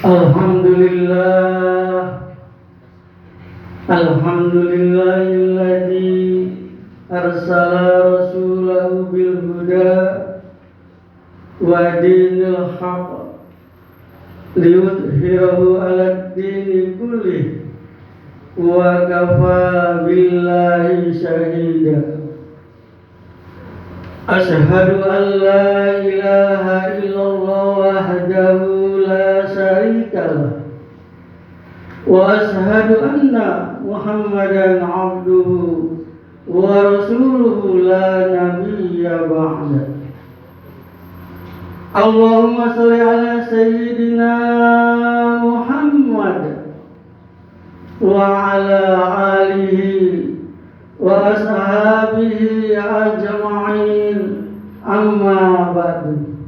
Alhamdulillah, alhamdulillahilladzi arsala rasulahu bil huda wa dinil haqq liyudhhirahu 'alad dini kullih wa kafa billahi shahida. Ashhadu an la ilaha illallah wahdahu la syarika lah wa ashhadu anna Muhammadan abduhu wa rasuluhu la nabiyya ba'da. Allahumma shalli ala sayyidina Muhammad wa ala alihi wa ashabihi ajma'in, amma ba'du.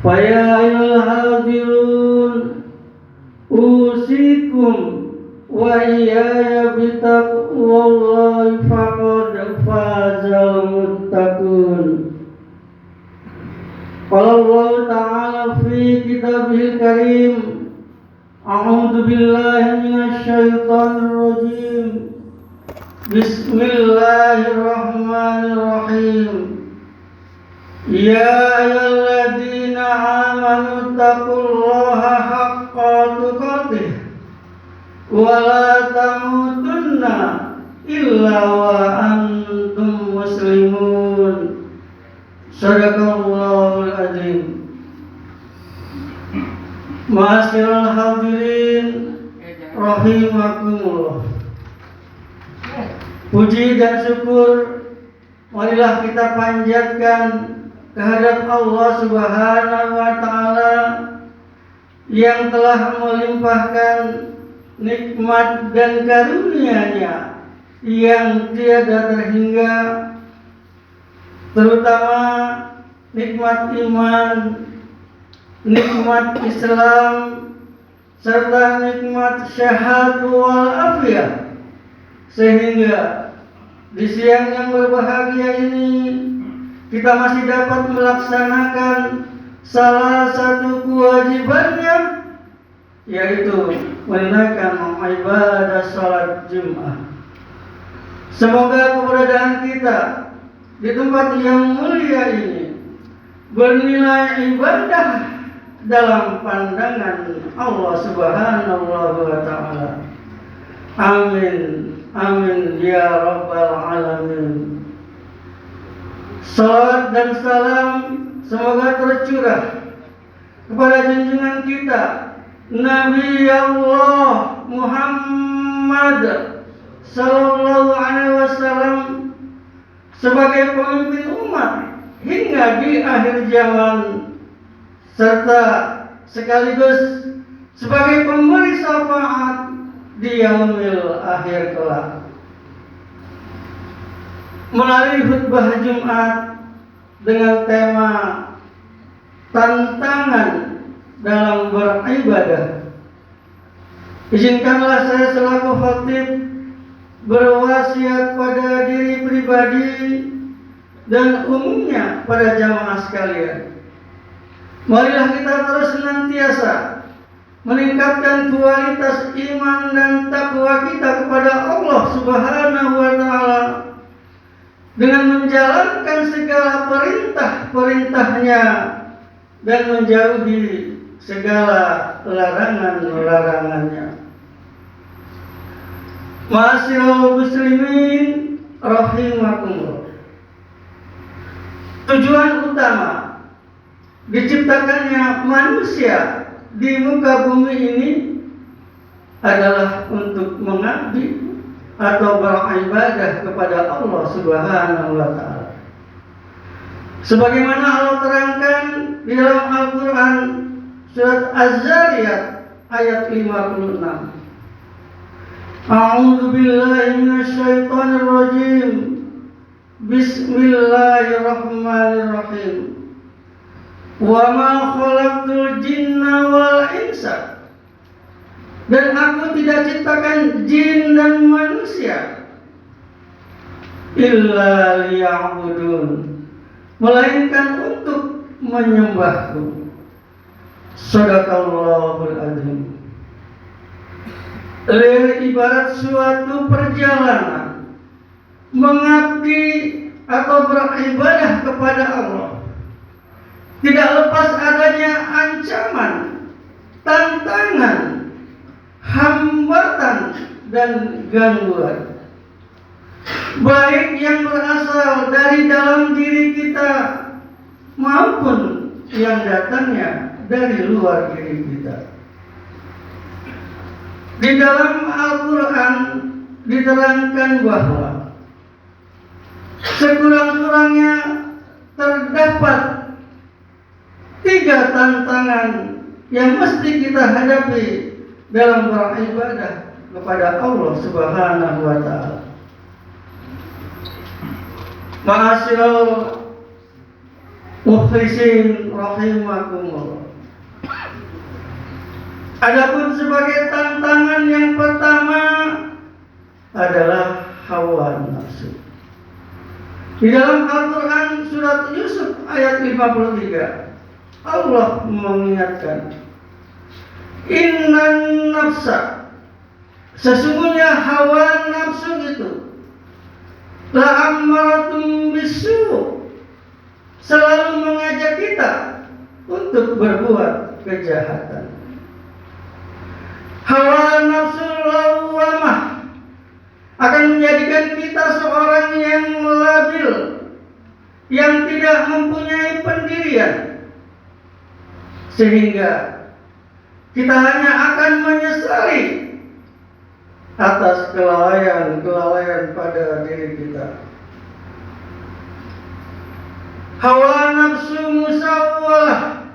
Fa ya ayyuhal hadirun usikum wa iyaya bitaqwallahi faqad fazal muttaqun. Qala Allah ta'ala fi kitabihil karim, a'udzu billahi minasy syaithanir rajim. Bismillahirrahmanirrahim. Ya ayyuhalladzina amanu taqullaha haqqa tuqatih wa la tamutunna illa wa antum muslimun. Shadaqallahul azim. Ma'asyiral hadirin rahimakumullah. Puji dan syukur marilah kita panjatkan kehadrat Allah Subhanahu wa taala yang telah melimpahkan nikmat dan karunia-Nya yang tiada terhingga, terutama nikmat iman, nikmat Islam, serta nikmat syahadu wal afiyah, sehingga di siang yang berbahagia ini kita masih dapat melaksanakan salah satu kewajibannya, yaitu menunaikan ibadah salat Jumat. Semoga keberadaan kita di tempat yang mulia ini bernilai ibadah dalam pandangan Allah Subhanahu wa taala. Amin. Amin ya rabbal alamin. Salat dan salam semoga tercurah kepada junjungan kita Nabi Allah Muhammad sallallahu alaihi wasallam sebagai pemimpin umat hingga di akhir zaman, serta sekaligus sebagai pemberi syafaat di yaumil akhir kelak. Melalui khutbah Jumat dengan tema tantangan dalam beribadah, izinkanlah saya selaku khatib berwasiat pada diri pribadi dan umumnya pada jamaah sekalian. Marilah kita terus senantiasa meningkatkan kualitas iman dan takwa kita kepada Allah Subhanahu wa taala dengan menjalankan segala perintah-perintahnya dan menjauhi segala larangan-larangannya. Ma'asyiral muslimin rahimakumullah. Tujuan utama diciptakannya manusia di muka bumi ini adalah untuk mengabdi atau beribadah kepada Allah Subhanahu wa taala. Sebagaimana Allah terangkan di dalam Al-Qur'an surat Az-Zariyat ayat 56. A'udzu billahi minasy syaithanir rajim. Bismillahirrahmanirrahim. Wa ma khalaqtul jinna wal insa, dan aku tidak ciptakan jin dan manusia illa liya'budun, melainkan untuk menyembahku. Shadaqallahul adzim. Ibarat suatu perjalanan mengabdi atau beribadah kepada Allah, tidak lepas adanya ancaman, tantangan, hambatan, dan gangguan, baik yang berasal dari dalam diri kita maupun yang datangnya dari luar diri kita. Di dalam Al-Quran diterangkan bahwa sekurang-kurangnya terdapat 3 tantangan yang mesti kita hadapi dalam beribadah kepada Allah Subhanahu wa Ta'ala. Ma'asyiral mukhlisin rahimakumullah. Adapun sebagai tantangan yang pertama adalah hawa nafsu. Di dalam Al-Quran surat Yusuf ayat 53, Allah mengingatkan, innan nafsa, sesungguhnya hawa nafsu itu la'ammaratun bisu, selalu mengajak kita untuk berbuat kejahatan. Hawa nafsu lawamah akan menjadikan kita seorang yang labil, yang tidak mempunyai pendirian, sehingga kita hanya akan menyesali atas kelalaian pada diri kita. Hawa nafsu musawwalah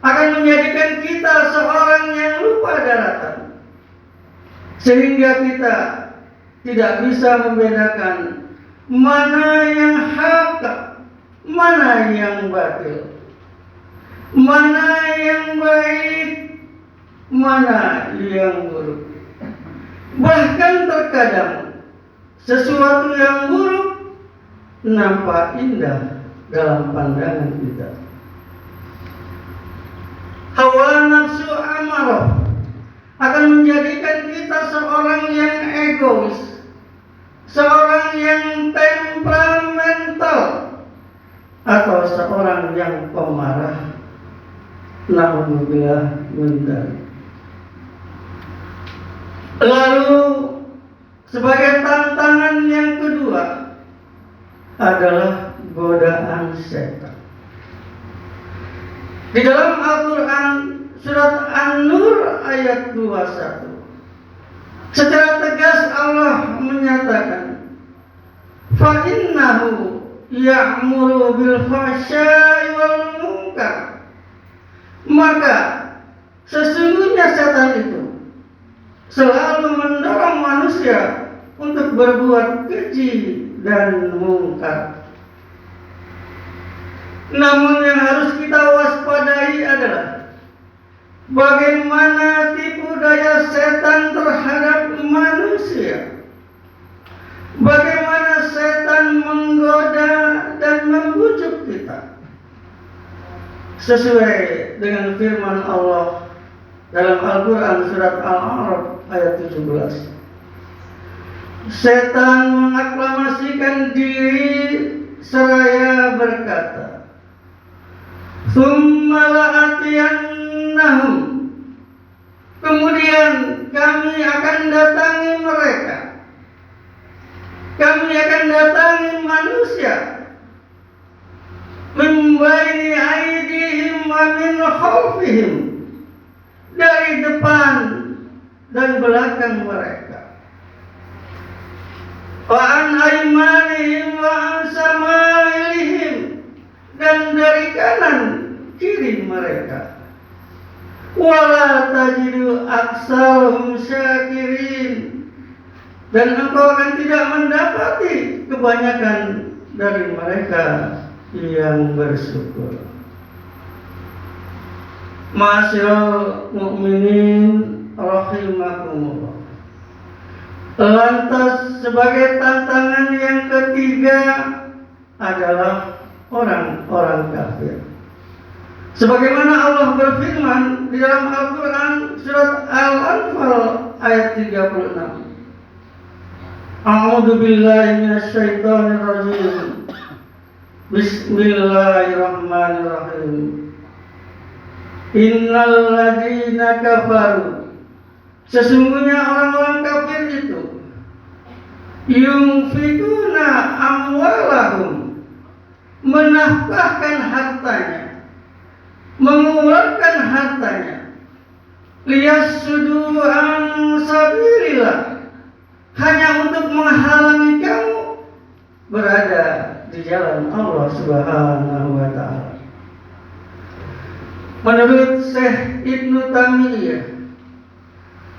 akan menjadikan kita seorang yang lupa daratan, sehingga kita tidak bisa membedakan mana yang hak, mana yang batil, mana yang baik, mana yang buruk. Bahkan terkadang sesuatu yang buruk nampak indah dalam pandangan kita. Hawa nafsu amarah akan menjadikan kita seorang yang egois, seorang yang temperamental, atau seorang yang pemarah. Na'udzubillah min dzalik. Lalu sebagai tantangan yang kedua adalah godaan setan. Di dalam Al-Quran surat An-Nur ayat 21, secara tegas Allah menyatakan, fa'innahu ya'muru bil fahsya'i wal munkar. Maka sesungguhnya setan itu selalu mendorong manusia untuk berbuat keji dan mungkar. Namun yang harus kita waspadai adalah bagaimana tipu daya setan terhadap manusia, bagaimana setan menggoda dan membujuk kita. Sesuai dengan firman Allah dalam Al-Quran surat Al-A'raf ayat 17, setan mengaklamasikan diri seraya berkata, "Tsumma la'atiyannahum." Kemudian kami akan datangi mereka. Kami akan datangi manusia. Min baini aydihim wa min khalfihim. Dari depan dan belakang mereka. Wa an aymanihim wa an samailihim. Dan dari kanan kiri mereka. Wala tajidu aksarhum syakirin. Dan engkau akan tidak mendapati kebanyakan dari mereka yang bersyukur. Ma'asyiral mu'minin rahimakumullah. Lantas sebagai tantangan yang ketiga adalah orang-orang kafir. Sebagaimana Allah berfirman di dalam Al-Quran surat Al-Anfal ayat 36. A'udzu billahi minasyaitonir rajim. Bismillahirrahmanirrahim. Innal ladzina kafaru, sesungguhnya orang-orang kafir itu, yunfikuna amwalahum, menafkahkan hartanya, mengeluarkan hartanya, liyasuddu an sabilillah, hanya untuk menghalangi kamu berada di jalan Allah Subhanahu wa taala. Menurut Syekh Ibnu Taimiyah,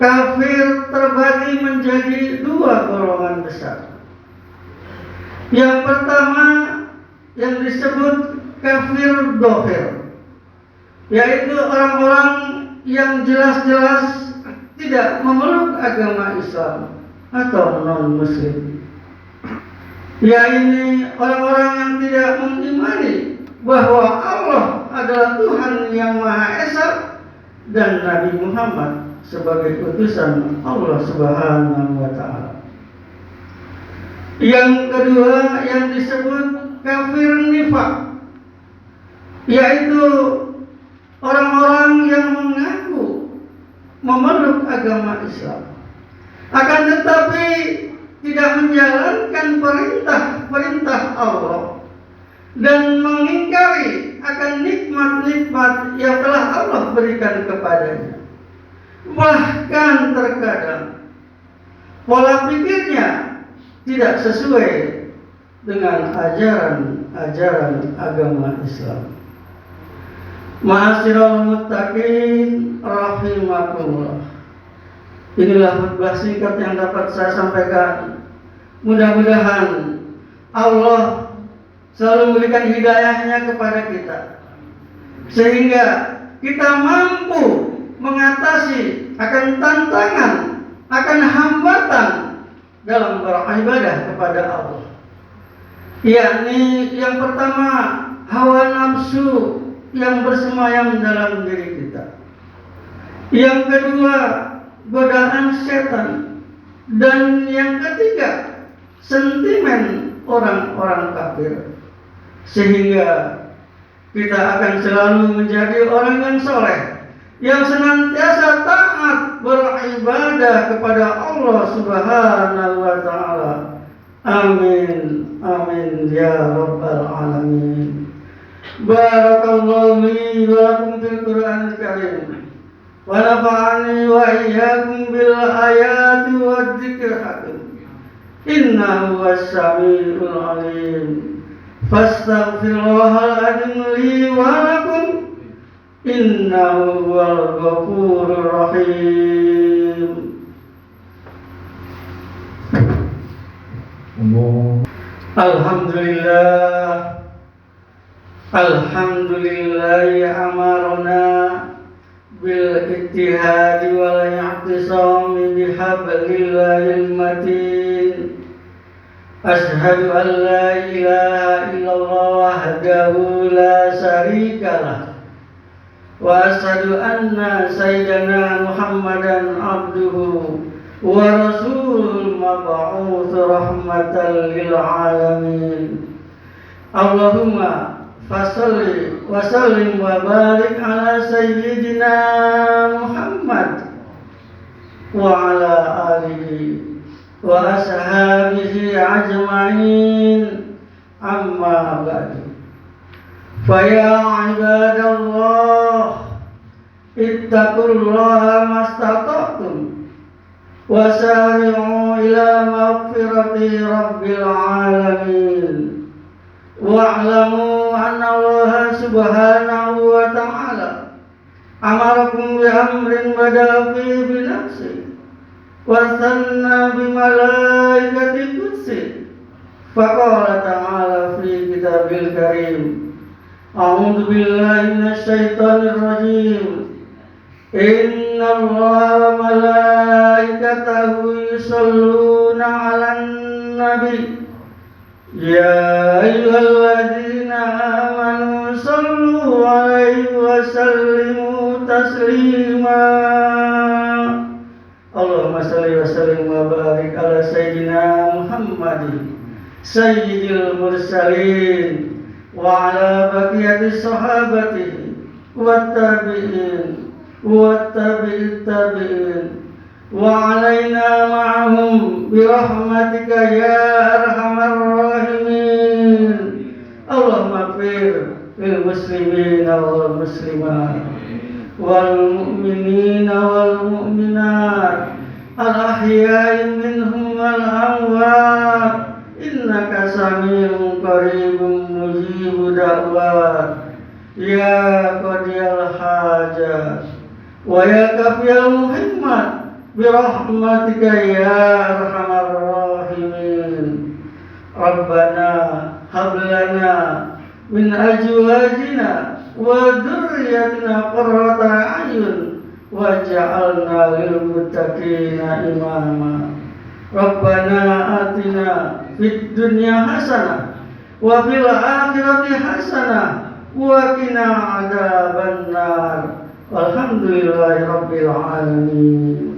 kafir terbagi menjadi dua golongan besar. Yang pertama yang disebut kafir dohir, yaitu orang-orang yang jelas-jelas tidak memeluk agama Islam atau non-muslim. Yaitu orang-orang yang tidak mengimani bahwa Allah adalah Tuhan yang Maha Esa dan Nabi Muhammad sebagai utusan Allah Subhanahu wa taala. Yang kedua yang disebut kafir nifaq, yaitu orang-orang yang mengaku memeluk agama Islam, akan tetapi tidak menjalankan perintah Allah dan mengingkari akan nikmat-nikmat yang telah Allah berikan kepadanya. Bahkan terkadang pola pikirnya tidak sesuai dengan ajaran agama Islam. Ma'asyiral muttaqin rahimakumullah. Inilah khutbah singkat yang dapat saya sampaikan. Mudah-mudahan Allah selalu memberikan hidayahnya kepada kita, sehingga kita mampu mengatasi akan tantangan, akan hambatan dalam beribadah kepada Allah. Yakni yang pertama, hawa nafsu yang bersemayam dalam diri kita. Yang kedua, godaan setan. Dan yang ketiga, sentimen orang-orang kafir. Sehingga kita akan selalu menjadi orang yang soleh, yang senantiasa taat beribadah kepada Allah Subhanahu wa taala. Amin, amin ya rabbal alamin. Barakallahu li wa lakum fil Qur'anil Karim, wa nafa'ani wa iyyakum bil ayati wad dzikril hakim. Innahu was-sami'ul 'alim. Fastaghfirullahal adzim li wa lakum, innahu huwal ghafurur rahim. Alhamdulillah, alhamdulillahi amarna bil ittihadi wal i'tisami bihablillahil matin. Ashhadu an la ilaha illallah wahdahu la syarikalah, wa ashhadu anna sayyidana Muhammadan abduhu wa rasulul mab'uts rahmatan lil alamin. Allahumma fasalli wa sallim wa barik ala sayyidina Muhammad wa ala alihi wa ashabihi ajma'in, amma ba'du. Fa ya ibadallah, ittaqullaha mastata'tum wa sari'u ila maghfirati rabbil alamin. Wa'lamu anna Allah subhanahu wa ta'ala amarakum bi amrin bada'a fi bi nafsi wa sanna bi malaikati qudsi. Faqala ta'ala fi kitabil karim, a'udzu billahi minasyaitonir rajim. Inna Allaha wa malaikatahu yusholluna 'alan nabi. Ya ayyuhalladzina amanu sallu 'alaihi wa وسلموا تسليما اللهم صل وسلم وبارك على سيدنا محمد سيد المرسلين وعلى بقية صحابته والتابعين والتابعين وعلينا معهم برحمتك يا أرحم الراحمين اللهم اغفر للمسلمين والمسلمات والمؤمنين والمؤمنات الأحياء منهم والأموات إنك سميع قريب مجيب دعوات يا قاضي الحاجات ويا كافي المهمات برحمتك يا أرحم الراحمين ربنا هب لنا من أزواجنا وذريتنا قرة أعين واجعلنا للمتقين إماما ربنا آتنا في الدنيا حسنة وفي الآخرة حسنة وقنا عذاب النار والحمد لله رب العالمين.